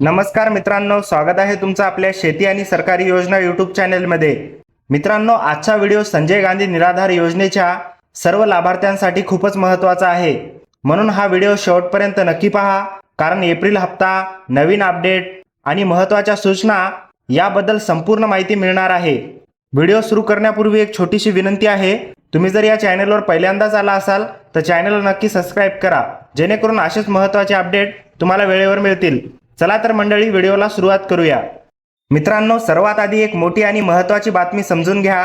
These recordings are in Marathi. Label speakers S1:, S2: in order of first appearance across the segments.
S1: नमस्कार मित्रांनो, स्वागत आहे तुमचं आपल्या शेती आणि सरकारी योजना यूट्यूब चॅनलमध्ये। मित्रांनो, आजचा व्हिडिओ संजय गांधी निराधार योजनेच्या सर्व लाभार्थ्यांसाठी खूपच महत्त्वाचा आहे, म्हणून हा व्हिडिओ शेवटपर्यंत नक्की पहा। कारण एप्रिल हप्ता, नवीन अपडेट आणि महत्त्वाच्या सूचना याबद्दल संपूर्ण माहिती मिळणार आहे। व्हिडिओ सुरू करण्यापूर्वी एक छोटीशी विनंती आहे, तुम्ही जर या चॅनलवर पहिल्यांदाच आला असाल तर चॅनलला नक्की सबस्क्राइब करा, जेणेकरून असेच महत्त्वाचे अपडेट तुम्हाला वेळेवर मिळतील। चला तर मंडळी, व्हिडिओला सुरुवात करूया। मित्रांनो, सर्वात आधी एक मोठी आणि महत्त्वाची बातमी समजून घ्या।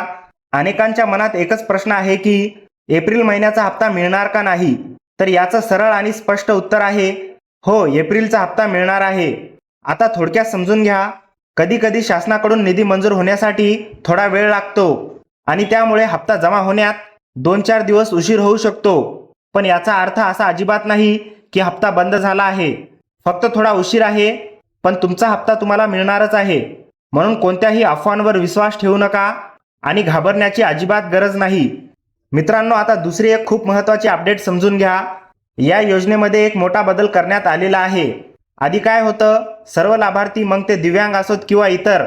S1: अनेकांच्या मनात एकच प्रश्न आहे की एप्रिल महिन्याचा हप्ता मिळणार का नाही? तर याचं सरळ आणि स्पष्ट उत्तर आहे हो, एप्रिलचा हप्ता मिळणार आहे। आता थोडक्यात समजून घ्या। कधी कधी शासनाकडून निधी मंजूर होण्यासाठी थोडा वेळ लागतो आणि त्यामुळे हप्ता जमा होण्यात 2-4 दिवस उशीर होऊ शकतो, पण याचा अर्थ असा अजिबात नाही की हप्ता बंद झाला आहे। फक्त थोडा उशीर आहे, पण तुमचा हप्ता तुम्हाला मिळणारच आहे। म्हणून कोणत्याही अफवांवर विश्वास ठेवू नका आणि घाबरण्याची अजिबात गरज नाही। मित्रांनो, आता दुसरी एक खूप महत्त्वाची अपडेट समजून घ्या। या योजनेमध्ये एक मोठा बदल करण्यात आलेला आहे। आधी काय होतं, सर्व लाभार्थी, मग ते दिव्यांग असोत किंवा इतर,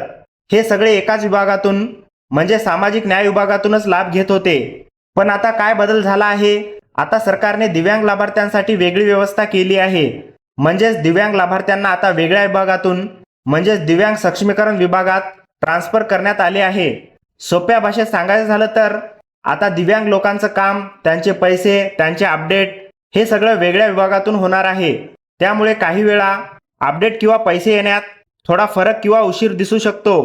S1: हे सगळे एकाच विभागातून म्हणजे सामाजिक न्याय विभागातूनच लाभ घेत होते। पण आता काय बदल झाला आहे, आता सरकारने दिव्यांग लाभार्थ्यांसाठी वेगळी व्यवस्था केली आहे। म्हणजेच दिव्यांग लाभार्थ्यांना आता वेगळ्या विभागातून म्हणजेच दिव्यांग सक्षमीकरण विभागात ट्रान्सफर करण्यात आले आहे। सोप्या भाषेत सांगायचं झालं तर आता दिव्यांग लोकांचं काम, त्यांचे पैसे, त्यांचे अपडेट हे सगळं वेगळ्या विभागातून होणार आहे। त्यामुळे काही वेळा अपडेट किंवा पैसे येण्यात थोडा फरक किंवा उशीर दिसू शकतो,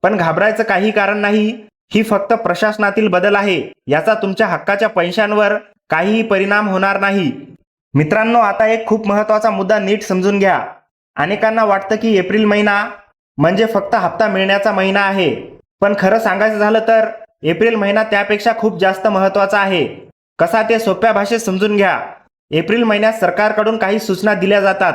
S1: पण घाबरायचं काही कारण नाही। ही फक्त प्रशासनातील बदल आहे, याचा तुमच्या हक्काच्या पैशांवर काहीही परिणाम होणार नाही। मित्रांनो, आता एक खूप महत्त्वाचा मुद्दा नीट समजून घ्या। अनेकांना वाटतं की एप्रिल महिना म्हणजे फक्त हप्ता मिळण्याचा महिना आहे, पण खरं सांगायचं झालं तर एप्रिल महिना त्यापेक्षा खूप जास्त महत्त्वाचा आहे। कसा ते सोप्या भाषेत समजून घ्या। एप्रिल महिन्यात सरकारकडून काही सूचना दिल्या जातात,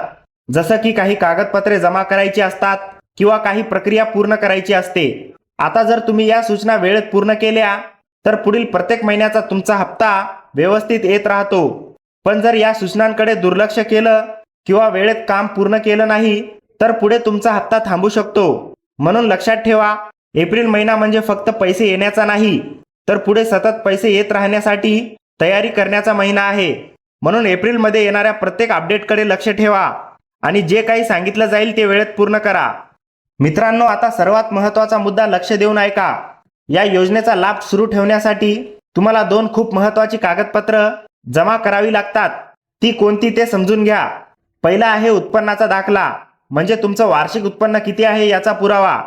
S1: जसं की काही कागदपत्रे जमा करायची असतात किंवा काही प्रक्रिया पूर्ण करायची असते। आता जर तुम्ही या सूचना वेळेत पूर्ण केल्या तर पुढील प्रत्येक महिन्याचा तुमचा हप्ता व्यवस्थित येत राहतो। पण जर या सूचनांकडे दुर्लक्ष केलं किंवा वेळेत काम पूर्ण केलं नाही तर पुढे तुमचा हप्ता थांबू शकतो। म्हणून लक्षात ठेवा, एप्रिल महिना म्हणजे फक्त पैसे येण्याचा नाही, तर पुढे सतत पैसे येत राहण्यासाठी तयारी करण्याचा महिना आहे। म्हणून एप्रिलमध्ये येणाऱ्या प्रत्येक अपडेटकडे लक्ष ठेवा आणि जे काही सांगितलं जाईल ते वेळेत पूर्ण करा। मित्रांनो, आता सर्वात महत्त्वाचा मुद्दा लक्ष देऊन ऐका। या योजनेचा लाभ सुरू ठेवण्यासाठी तुम्हाला 2 खूप महत्त्वाची कागदपत्र जमा करावी लागतात। ती कोणती ते समजून घ्या। पहिला आहे उत्पन्नाचा दाखला, म्हणजे तुमचं वार्षिक उत्पन्न किती आहे याचा पुरावा।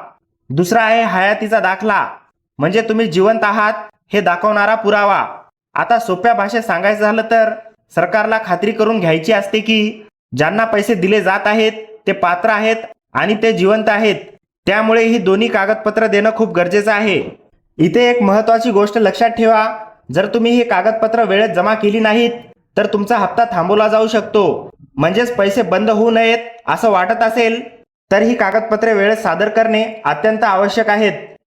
S1: दुसरा आहे हयातीचा दाखला, म्हणजे तुम्ही जिवंत आहात हे दाखवणारा पुरावा। आता सोप्या भाषेत सांगायचं झालं तर सरकारला खात्री करून घ्यायची असते की ज्यांना पैसे दिले जात आहेत ते पात्र आहेत आणि ते जिवंत आहेत। त्यामुळे ही दोन्ही कागदपत्र देणं खूप गरजेचं आहे। इथे एक महत्त्वाची गोष्ट लक्षात ठेवा, जर तुम्ही ही कागदपत्र वेळेत जमा केली नाहीत तर तुमचा हप्ता थांबवला जाऊ शकतो। म्हणजेच पैसे बंद होऊ नयेत असं वाटत असेल तर ही कागदपत्रे वेळेत सादर करणे अत्यंत आवश्यक आहेत।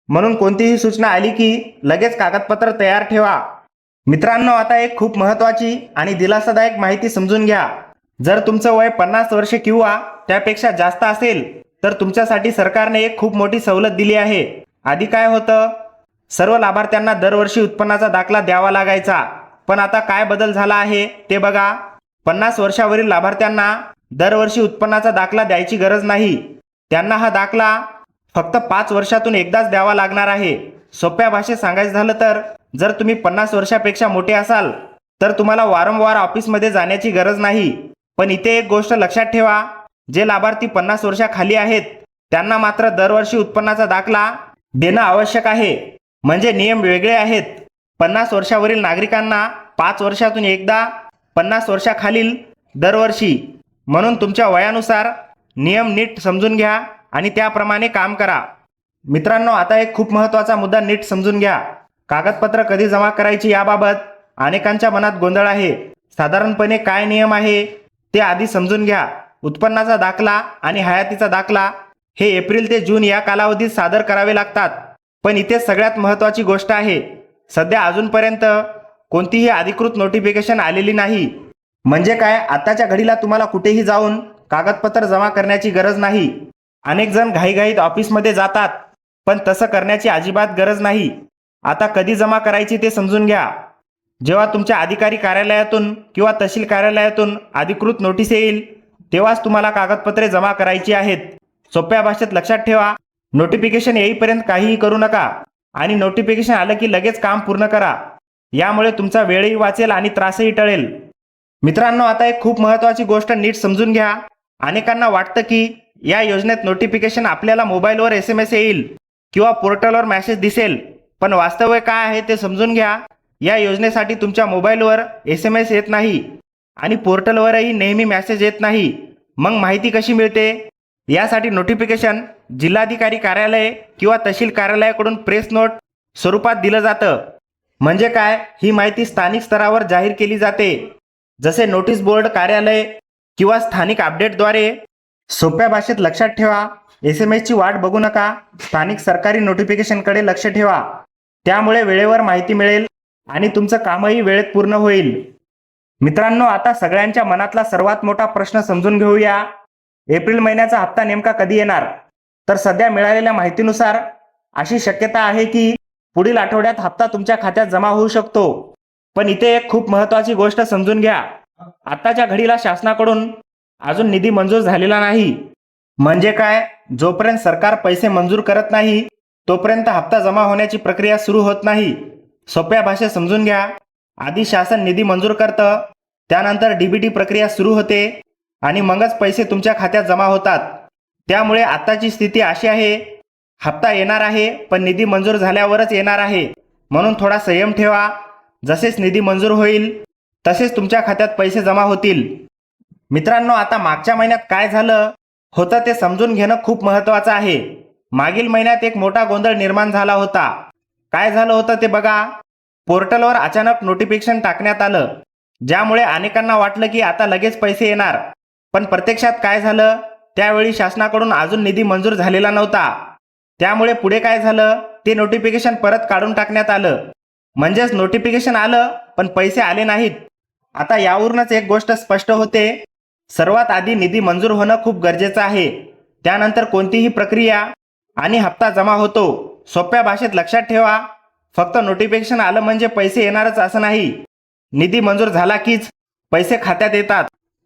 S1: म्हणून कोणतीही सूचना आली की लगेच कागदपत्र तयार ठेवा। मित्रांनो, आता एक खूप महत्त्वाची आणि दिलासादायक माहिती समजून घ्या। जर तुमचं वय 50 वर्षे किंवा त्यापेक्षा जास्त असेल तर तुमच्यासाठी सरकारने एक खूप मोठी सवलत दिली आहे। आधी काय होतं, सर्व लाभार्थ्यांना दरवर्षी उत्पन्नाचा दाखला द्यावा लागायचा, पण आता काय बदल झाला आहे ते बघा। 50 वर्षावरील लाभार्थ्यांना दरवर्षी उत्पन्नाचा दाखला द्यायची गरज नाही। त्यांना हा दाखला फक्त 5 वर्षातून एकदाच द्यावा लागणार आहे। सोप्या भाषेत सांगायचं झालं तर जर तुम्ही 50 वर्षापेक्षा मोठे असाल तर तुम्हाला वारंवार ऑफिसमध्ये जाण्याची गरज नाही। पण इथे एक गोष्ट लक्षात ठेवा, जे लाभार्थी 50 वर्षाखाली आहेत त्यांना मात्र दरवर्षी उत्पन्नाचा दाखला देणं आवश्यक आहे। म्हणजे नियम वेगळे आहेत। 50 वर्षावरील नागरिकांना 5 वर्षातून एकदा, 50 वर्षाखालील दरवर्षी। म्हणून तुमच्या वयानुसार नियम नीट समजून घ्या आणि त्याप्रमाणे काम करा। मित्रांनो, आता एक खूप महत्त्वाचा मुद्दा नीट समजून घ्या। कागदपत्र कधी जमा करायची याबाबत अनेकांच्या मनात गोंधळ आहे। साधारणपणे काय नियम आहे ते आधी समजून घ्या। उत्पन्नाचा दाखला आणि हयातीचा दाखला हे एप्रिल ते जून या कालावधीत सादर करावे लागतात। पण इथे सगळ्यात महत्त्वाची गोष्ट आहे, सध्या अजूनपर्यंत कोणतीही अधिकृत नोटिफिकेशन आलेली नाही। म्हणजे काय, आताच्या घडीला तुम्हाला कुठेही जाऊन कागदपत्र जमा करण्याची गरज नाही. अनेक जण घाईघाईत ऑफिसमध्ये जातात, पण तसं करण्याची अजिबात गरज नाही. आता कधी जमा करायची ते समजून घ्या. जेव्हा तुमच्या अधिकारी कार्यालयातून किंवा तहसील कार्यालयातून अधिकृत नोटीस येईल, तेव्हाच तुम्हाला कागदपत्रे जमा करायची आहेत. सोप्या भाषेत लक्षात ठेवा, नोटिफिकेशन येईपर्यंत काहीही करू नका आणि नोटिफिकेशन आलं की लगेच काम पूर्ण करा. यामुळे तुमचा वेळही वाचेल आणि त्रासही टळेल. मित्रांनो, आता एक खूप महत्त्वाची गोष्ट नीट समजून घ्या. अनेकांना वाटतं की या योजनेत नोटिफिकेशन आपल्याला मोबाईलवर SMS येईल किंवा पोर्टलवर मेसेज दिसेल, पण वास्तव काय आहे ते समजून घ्या. या योजनेसाठी तुमच्या मोबाईलवर SMS येत नाही आणि पोर्टलवरही नेहमी मेसेज येत नाही. मग माहिती कशी मिळते? यासाठी नोटिफिकेशन जिल्हाधिकारी कार्यालय किंवा तहसील कार्यालयाकडून प्रेस नोट स्वरूपात दिलं जातं. म्हणजे काय? ही माहिती स्थानिक स्तरावर जाहीर केली जाते, जसे नोटीस बोर्ड कार्यालय किंवा स्थानिक अपडेटद्वारे. सोप्या भाषेत लक्षात ठेवा, SMS ची वाट बघू नका. स्थानिक सरकारी नोटिफिकेशनकडे लक्ष ठेवा. त्यामुळे वेळेवर माहिती मिळेल आणि तुमचं कामही वेळेत पूर्ण होईल. मित्रांनो, आता सगळ्यांच्या मनातला सर्वात मोठा प्रश्न समजून घेऊया. एप्रिल महिन्याचा हप्ता नेमका कधी येणार? तर सध्या मिळालेल्या माहितीनुसार अशी शक्यता आहे की पुढील आठवड्यात हप्ता तुमच्या खात्यात जमा होऊ शकतो. पण इथे एक खूप महत्त्वाची गोष्ट समजून घ्या. आताच्या घडीला शासनाकडून अजून निधी मंजूर झालेला नाही. म्हणजे काय? जोपर्यंत सरकार पैसे मंजूर करत नाही, तोपर्यंत हप्ता जमा होण्याची प्रक्रिया सुरू होत नाही. सोप्या भाषेत समजून घ्या, आधी शासन निधी मंजूर करतं, त्यानंतर DBT प्रक्रिया सुरू होते आणि मगच पैसे तुमच्या खात्यात जमा होतात. त्यामुळे आताची स्थिती अशी आहे, हप्ता येणार आहे पण निधी मंजूर झाल्यावरच येणार आहे. म्हणून थोडा संयम ठेवा. जसेच निधी मंजूर होईल तसेच तुमच्या खात्यात पैसे जमा होतील. मित्रांनो, आता मागच्या महिन्यात काय झालं होतं ते समजून घेणं खूप महत्त्वाचं आहे. मागील महिन्यात एक मोठा गोंधळ निर्माण झाला होता. काय झालं होतं ते बघा. पोर्टलवर अचानक नोटिफिकेशन टाकण्यात आलं, ज्यामुळे अनेकांना वाटलं की आता लगेच पैसे येणार. पण प्रत्यक्षात काय झालं, त्यावेळी शासनाकडून अजून निधी मंजूर झालेला नव्हता. त्यामुळे पुढे काय झालं, ते नोटिफिकेशन परत काढून टाकण्यात आलं. म्हणजेच नोटिफिकेशन आलं पण पैसे आले नाहीत. आता यावरूनच एक गोष्ट स्पष्ट होते, सर्वात आधी निधी मंजूर होणं खूप गरजेचं आहे. त्यानंतर कोणतीही प्रक्रिया आणि हप्ता जमा होतो. सोप्या भाषेत लक्षात ठेवा, फक्त नोटिफिकेशन आलं म्हणजे पैसे येणारच असं नाही. निधी मंजूर झाला कीच पैसे खात्यात येतात.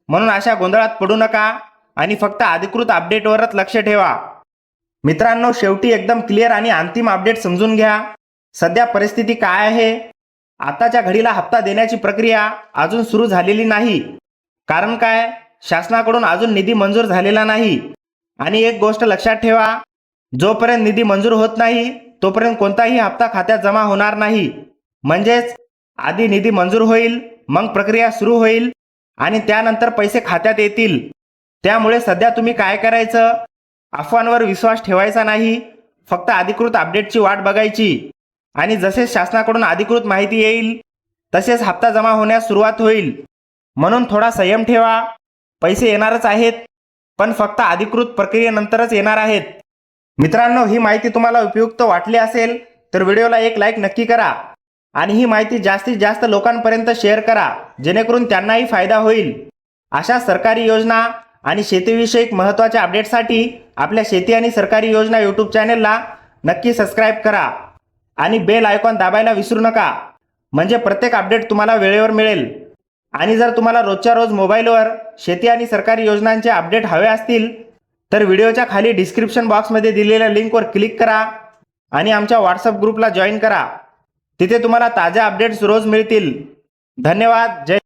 S1: म्हणून अशा गोंधळात पडू नका आणि फक्त अधिकृत अपडेटवरच लक्ष ठेवा. मित्रांनो, शेवटी एकदम क्लिअर आणि अंतिम अपडेट समजून घ्या. सध्या परिस्थिती काय आहे? आताच्या घडीला हप्ता देण्याची प्रक्रिया अजून सुरू झालेली नाही. कारण काय? शासनाकडून अजून निधी मंजूर झालेला नाही. आणि एक गोष्ट लक्षात ठेवा, जोपर्यंत निधी मंजूर होत नाही तोपर्यंत कोणताही हप्ता खात्यात जमा होणार नाही. म्हणजेच आधी निधी मंजूर होईल, मग प्रक्रिया सुरू होईल आणि त्यानंतर पैसे खात्यात येतील. त्यामुळे सध्या तुम्ही काय करायचं? अफवांवर विश्वास ठेवायचा नाही. फक्त अधिकृत अपडेटची वाट बघायची आणि जसे शासनाकडून अधिकृत माहिती येईल तसेच हप्ता जमा होण्यास सुरुवात होईल. म्हणून थोडा संयम ठेवा. पैसे येणारच आहेत, पण फक्त अधिकृत प्रक्रियेनंतरच येणार आहेत. मित्रांनो, ही माहिती तुम्हाला उपयुक्त वाटली असेल तर व्हिडिओला एक लाईक नक्की करा आणि ही माहिती जास्तीत जास्त लोकांपर्यंत शेअर करा, जेणेकरून त्यांनाही फायदा होईल. अशा सरकारी योजना आणि शेतीविषयक महत्त्वाच्या अपडेटसाठी आपल्या शेती आणि सरकारी योजना यूट्यूब चॅनेलला नक्की सबस्क्राईब करा आणि बेल आयकॉन दाबायला विसरू नका, म्हणजे प्रत्येक अपडेट तुम्हाला वेळेवर मिळेल. आणि जर तुम्हाला रोजच्या रोज मोबाईलवर शेती आणि सरकारी योजनांचे अपडेट हवे असतील तर व्हिडिओच्या खाली डिस्क्रिप्शन बॉक्समध्ये दिलेल्या लिंकवर क्लिक करा आणि आमच्या व्हॉट्सअप ग्रुपला जॉईन करा. तिथे तुम्हाला ताज्या अपडेट्स रोज मिळतील. धन्यवाद. जय